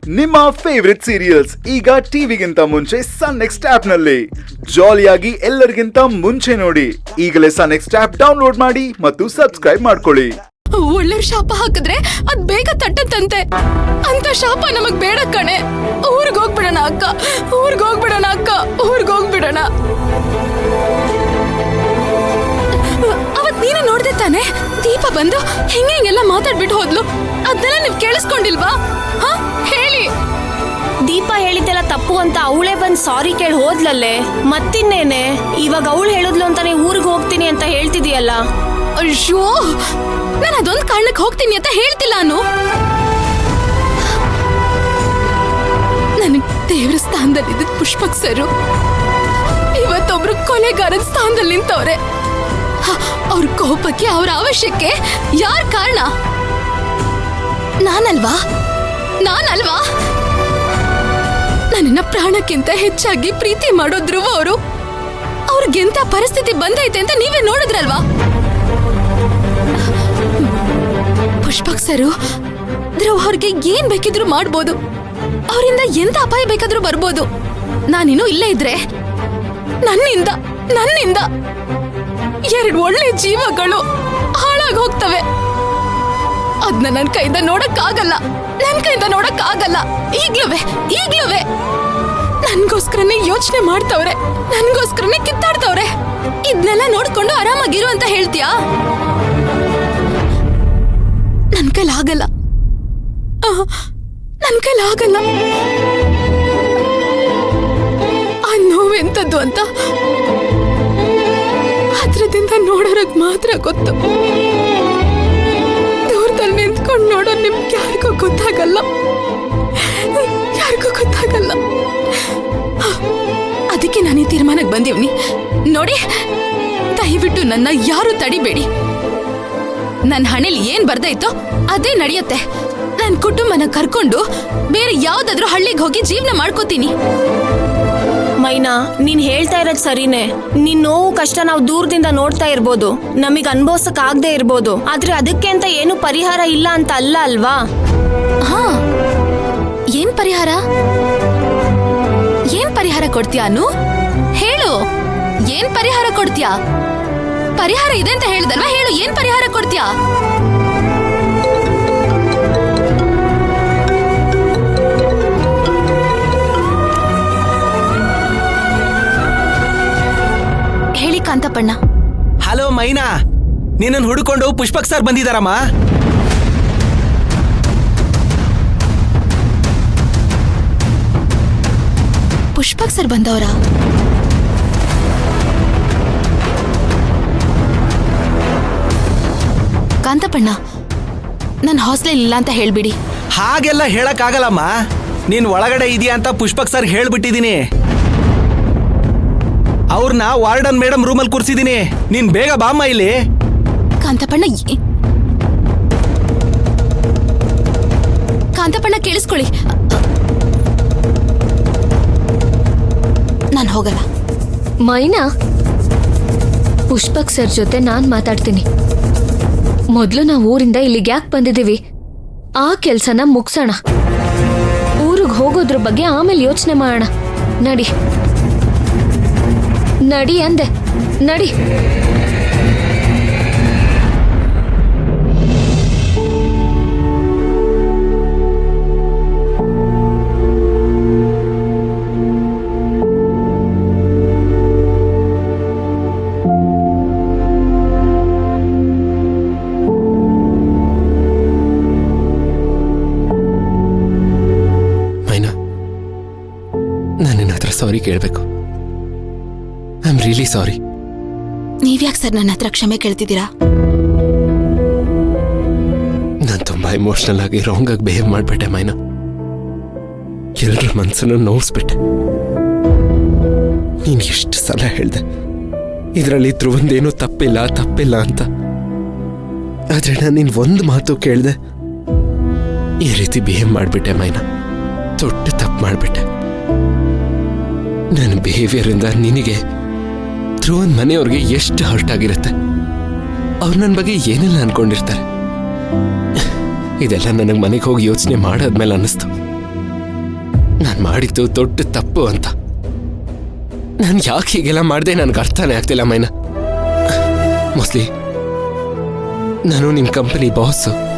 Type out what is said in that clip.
ನಿಮ್ಮ favourite serials ಈಗ ಟಿವಿಗಿಂತ ಮುಂಚೆ ಸನ್ ನೆಕ್ಸ್ಟ್ ಆಪ್ ನಲ್ಲಿ ಜಾಲಿಯಾಗಿ ಎಲ್ಲರಿಗಿಂತ ಮುಂಚೆ ನೋಡಿ. ಈಗಲೇ ಸನ್ ನೆಕ್ಸ್ಟ್ ಆಪ್ ಡೌನ್ಲೋಡ್ ಮಾಡಿ ಮತ್ತು ಸಬ್ಸ್ಕ್ರೈಬ್ ಮಾಡ್ಕೊಳ್ಳಿ. ಒಳ್ಳೆ ಶಾಪ ಹಾಕಿದ್ರೆ ಅದ್ ಬೇಗ ತಟ್ಟತ್ತಂತೆ. ಅಂತ ಶಾಪ ನಮಗ್ ಬೇಡ ಕಣೆ. ಊರ್ಗ್ ಹೋಗ್ಬಿಡೋಣ ಅಕ್ಕ, ಊರ್ಗ್ ಹೋಗ್ಬಿಡೋಣ ಅಕ್ಕ, ಊರ್ಗ್ ಹೋಗ್ಬಿಡೋಣ. ಅವತ್ ನೀನೇ ನೋಡ್ದೆ ತಾನೆ, ದೀಪ ಬಂದು ಹೆಂಗೆಲ್ಲ ಮಾತಾಡ್ಬಿಟ್ಟು ಹೋದ್ಲು. ಅದನ್ನೆಲ್ಲ ನೀವ್ ಕೇಳಿಸ್ಕೊಂಡಿಲ್ವಾ? ಹೇಳಿ. ದೀಪ ಹೇಳಿದ್ದೆಲ್ಲ ತಪ್ಪು ಅಂತ ಅವಳೇ ಬಂದ್ ಸಾರಿ ಕೇಳಿ ಹೋದ್ಲಲ್ಲೇ. ಮತ್ತಿನ್ನೇನೆ, ಇವಾಗ ಅವಳು ಹೇಳಿದ್ಲು ಅಂತಾನೆ ಊರಿಗೆ ಹೋಗ್ತೀನಿ ಅಂತ ಹೇಳ್ತಿದೀಯಲ್ಲ. ಅಯ್ಯೋ, ನಾನು ಅದೊಂದ್ ಕಾರಣಕ್ಕೆ ಹೋಗ್ತೀನಿ ಅಂತ ಹೇಳ್ತಿಲ್ಲ. ನಾನು ನನಗ್ ದೇವ್ರ ಸ್ಥಾನದಲ್ಲಿದ್ದ ಪುಷ್ಪಕ್ ಸರು ಇವತ್ತೊಬ್ರು ಕೊಲೆಗಾರನ ಸ್ಥಾನದಲ್ಲಿ ನಿಂತವ್ರೆ. ಅವ್ರ ಕೋಪಕ್ಕೆ, ಅವ್ರ ಅವಶ್ಯಕ್ಕೆ ಯಾರ್ ಕಾರಣ? ನಾನಲ್ವಾ? ನನ್ನ ಪ್ರಾಣಕ್ಕಿಂತ ಹೆಚ್ಚಾಗಿ ಪ್ರೀತಿ ಮಾಡೋ ಧ್ರುವ ಅವ್ರಿಗೆಂತ ಪರಿಸ್ಥಿತಿ ಬಂದೈತೆ ಅಂತ ನೀವೇ ನೋಡಿದ್ರಲ್ವಾ? ಪುಷ್ಪಕ್ ಸರು ಧ್ರುವ ಅವ್ರಿಗೆ ಏನ್ ಬೇಕಿದ್ರು ಮಾಡ್ಬೋದು. ಅವರಿಂದ ಎಂತ ಅಪಾಯ ಬೇಕಾದ್ರೂ ಬರ್ಬೋದು. ನಾನಿನ್ನೂ ಇಲ್ಲೇ ಇದ್ರೆ ನನ್ನಿಂದ ಎರಡು ಒಳ್ಳೆ ಜೀವಗಳು ಹಾಳಾಗಿ ಹೋಗ್ತವೆ. ಅದ್ನ ನನ್ ಕೈಯಿಂದ ನೋಡಕ್ಕಾಗಲ್ಲ. ಈಗ್ಲೂ ನನ್ಗೋಸ್ಕರನೇ ಯೋಚನೆ ಮಾಡ್ತವ್ರೆ, ನನ್ಗೋಸ್ಕರನೇ ಕಿತ್ತಾಡ್ತವ್ರೆ. ಇದನ್ನೆಲ್ಲ ನೋಡ್ಕೊಂಡು ಆರಾಮಾಗಿರು ಅಂತ ಹೇಳ್ತೀಯಾ? ನನ್ ಕೈಲಾಗಲ್ಲ. ಆ ನೋವೆಂತದ್ದು ಅಂತ ಹತ್ರದಿಂದ ನೋಡೋರಗ್ ಮಾತ್ರ ಗೊತ್ತು. ದೂರದಲ್ಲಿ ನಿಂತ್ಕೊಂಡು ನೋಡೋ ನಿಮ್ಗೆ ಯಾರಿಗೂ ಗೊತ್ತಾಗಲ್ಲ. ಅದಕ್ಕೆ ನಾನು ಈ ತೀರ್ಮಾನಕ್ಕೆ ಬಂದಿವ್ನಿ. ನೋಡಿ, ದಯವಿಟ್ಟು ನನ್ನ ಯಾರು ತಡಿಬೇಡಿ. ನನ್ನ ಹಣೆಲಿ ಏನ್ ಬರ್ದೈತೋ ಅದೇ ನಡೆಯುತ್ತೆ. ನನ್ನ ಕುಟುಂಬನ ಕರ್ಕೊಂಡು ಬೇರೆ ಯಾವ್ದಾದ್ರೂ ಹಳ್ಳಿಗೆ ಹೋಗಿ ಜೀವನ ಮಾಡ್ಕೋತೀನಿ. ಮೈನಾ, ನೀನ್ ಹೇಳ್ತಾ ಇರೋದ್ ಸರಿನೇ. ನಿನ್ ನೋವು ಕಷ್ಟ ನಾವು ದೂರದಿಂದ ನೋಡ್ತಾ ಇರ್ಬೋದು, ನಮಗ್ ಅನ್ಭವಿಸಕ್ ಆಗದೆ ಇರ್ಬೋದು. ಆದ್ರೆ ಅದಕ್ಕೆ ಅಂತ ಏನು ಪರಿಹಾರ ಇಲ್ಲ ಅಂತ ಅಲ್ಲ ಅಲ್ವಾ? ಏನ್ ಪರಿಹಾರ ಕೊಡ್ತೀಯ? ಹೇಳು, ಏನ್ ಪರಿಹಾರ ಕೊಡ್ತೀಯಾ? ಪರಿಹಾರ ಇದೆ ಅಂತ ಹೇಳ್ದಲ್ವಾ? ಹೇಳು, ಏನ್ ಪರಿಹಾರ ಕೊಡ್ತೀಯಾ? ಹೇಳಿ ಕಾಂತಪ್ಪಣ್ಣ. ಹಲೋ ಮೈನಾ, ನಿನ್ನನ್ನು ಹುಡುಕೊಂಡು ಪುಷ್ಪಕ್ ಸರ್ ಬಂದಿದಾರಮ್ಮ. ಪುಷ್ಪಕ್ ಸರ್ ಬಂದವರಾ? ಕಾಂತಪ್ಪಣ್ಣ, ನನ್ನ ಹಾಸ್ಟೆಲ್ ಇಲ್ಲ ಅಂತ ಹೇಳ್ಬಿಡಿ. ಹಾಗೆಲ್ಲ ಹೇಳಕ್ ಆಗಲ್ಲಮ್ಮ. ನೀನ್ ಒಳಗಡೆ ಇದೆಯಾ ಅಂತ ಪುಷ್ಪಕ್ ಸರ್ ಹೇಳ್ಬಿಟ್ಟಿದೀನಿ. ಅವ್ರನ್ನ ವಾರ್ಡನ್ ಮೇಡಮ್ ರೂಮಲ್ಲಿ ಕೂರ್ಸಿದೀನಿ. ನೀನ್ ಬೇಗ ಬಾಮ್ಮ ಇಲ್ಲಿ. ಕಾಂತಪ್ಪಣ್ಣ ಕೇಳಿಸ್ಕೊಳ್ಳಿ, ನಾನು ಹೋಗಲ್ಲ. ಮೈನಾ, ಪುಷ್ಪಕ್ ಸರ್ ಜೊತೆ ನಾನ್ ಮಾತಾಡ್ತೀನಿ. ಮೊದ್ಲು ನಾವು ಊರಿಂದ ಇಲ್ಲಿಗೆ ಯಾಕೆ ಬಂದಿದ್ದೀವಿ ಆ ಕೆಲ್ಸನ ಮುಗ್ಸೋಣ. ಊರಿಗೆ ಹೋಗೋದ್ರ ಬಗ್ಗೆ ಆಮೇಲೆ ಯೋಚನೆ ಮಾಡೋಣ. ನಡಿ ಅಂದೆ, ನಡಿ. ನಾನು ನಿನ್ನ ಹತ್ರ ಸಾರಿ ಕೇಳಬೇಕು. I am really sorry. ನೀವ್ಯಾಕೆ ಸರ್ ನನ್ನ ಹತ್ರ ಕ್ಷಮೆ ಕೇಳ್ತಿದ್ದೀರಾ? ನಾನು ತುಂಬಾ ಎಮೋಷನಲ್ ಆಗಿ ರಾಂಗ್ ಆಗಿ ಬಿಹೇವ್ ಮಾಡ್ಬಿಟ್ಟೆ ಮೈನಾ. ಎಲ್ಲರ ಮನಸ್ಸನ್ನು ನೋವಿಸ್ಬಿಟ್ಟೆ. ನೀನು ಎಷ್ಟು ಸಲ ಹೇಳ್ದೆ ಇದರಲ್ಲಿ ಧ್ರುವಂದೇನೂ ತಪ್ಪಿಲ್ಲ ಅಂತ. ಆದ್ರೆ ನಾನು ನಿನ್ ಒಂದು ಮಾತು ಕೇಳ್ದೆ, ಈ ರೀತಿ ಬಿಹೇವ್ ಮಾಡ್ಬಿಟ್ಟೆ ಮೈನಾ. ದೊಡ್ಡ ತಪ್ಪು ಮಾಡ್ಬಿಟ್ಟೆ. ನನ್ನ ಬಿಹೇವಿಯರ್ ಇಂದ ನಿನಗೆ ಧ್ರುವನ್ ಮನೆಯವ್ರಿಗೆ ಎಷ್ಟು ಹರ್ಟ್ ಆಗಿರುತ್ತೆ. ಅವ್ರು ನನ್ನ ಬಗ್ಗೆ ಏನೆಲ್ಲ ಅನ್ಕೊಂಡಿರ್ತಾರೆ. ಇದೆಲ್ಲ ನನಗೆ ಮನೆಗೆ ಹೋಗಿ ಯೋಚನೆ ಮಾಡಾದ್ಮೇಲೆ ಅನ್ನಿಸ್ತು. ನಾನು ಮಾಡಿದ್ದು ದೊಡ್ಡ ತಪ್ಪು ಅಂತ. ನಾನು ಯಾಕೆ ಹೀಗೆಲ್ಲ ಮಾಡಿದೆ ನನಗೆ ಅರ್ಥನೇ ಆಗ್ತಿಲ್ಲ ಮೈನಾ. ಮೋಸ್ಟ್ಲಿ ನಾನು ನಿಮ್ಮ ಕಂಪನಿ ಬಾಸು.